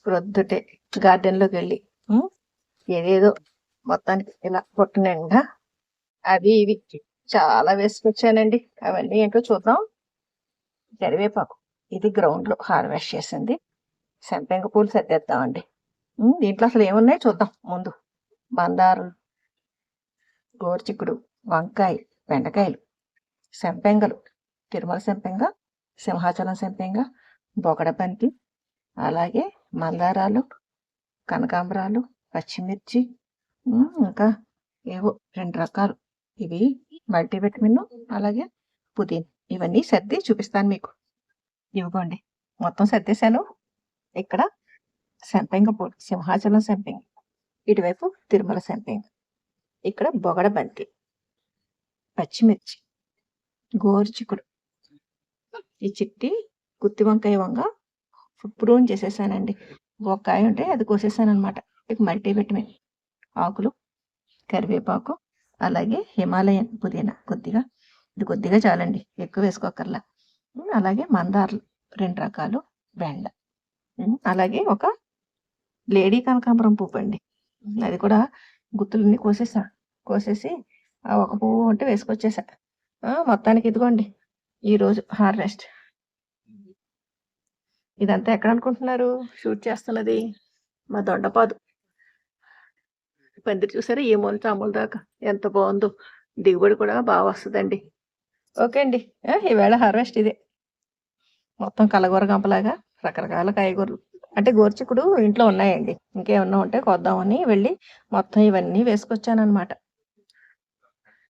ప్రొద్దుటే గార్డెన్లోకి వెళ్ళి ఏదేదో మొత్తానికి ఇలా పొట్టు నిండా అవి ఇవి చాలా వేసుకొచ్చానండి. అవన్నీ ఏంటో చూద్దాం. కరివేపాకు ఇది గ్రౌండ్ లో హార్వెస్ట్ చేసింది. సంపెంగ పూలు సర్దేద్దామండి. దీంట్లో అసలు ఏమున్నాయి చూద్దాం ముందు. మందారం, గోరుచిక్కుడు, వంకాయ, బెండకాయలు, సంపెంగలు, తిరుమల సంపెంగ, సింహాచలం సంపెంగ, బొగడబంతి, అలాగే మందారాలు, కనకాంబరాలు, పచ్చిమిర్చి, ఇంకా ఏవో 2 రకాలు. ఇవి మల్టీవిటమిన్, అలాగే పుదీనా. ఇవన్నీ సర్ది చూపిస్తాను మీకు. ఇవ్వండి మొత్తం సర్దేశాను. ఇక్కడ సంపెంగ పూలు, సింహాచలం సంపెంగ, ఇటువైపు తిరుమల సంపెంగ, ఇక్కడ బొగడబంతి, పచ్చిమిర్చి, గోరుచిక్కుడు, ఈ చిట్టి గుత్తి వంకాయ వంగ ప్రూన్ చేసేసానండి. ఒక కాయ ఉంటే అది కోసేసాను అనమాట. ఇక మల్టీవిటమిన్ ఆకులు, కరివేపాకు, అలాగే హిమాలయన్ పుదీనా కొద్దిగా. ఇది కొద్దిగా చాలండి, ఎక్కువ వేసుకోకర్లా. అలాగే మందారాలు 2 రకాలు, బెండ, అలాగే ఒక లేడీ కనకాంబరం పువ్వు అండి. అది కూడా గుత్తులన్నీ కోసేసి ఆ ఒక పువ్వు ఉంటే వేసుకొచ్చేసా. మొత్తానికి ఇదిగోండి ఈరోజు హార్వెస్ట్. ఇదంతా ఎక్కడ అనుకుంటున్నారు షూట్ చేస్తున్నది? మా దొండపాదు. పందిరి చూసారా, ఏ మూల చామూల దాకా ఎంత బాగుందో. దిగుబడి కూడా బాగా వస్తుందండి. ఓకే అండి, ఈవేళ హార్వెస్ట్ ఇదే. మొత్తం కలగూర గంపలాగా రకరకాల కాయగూరలు. అంటే గోరుచిక్కుడు ఇంట్లో ఉన్నాయండి, ఇంకేమన్నా ఉంటే కొద్దామని వెళ్ళి మొత్తం ఇవన్నీ వేసుకొచ్చాను అనమాట.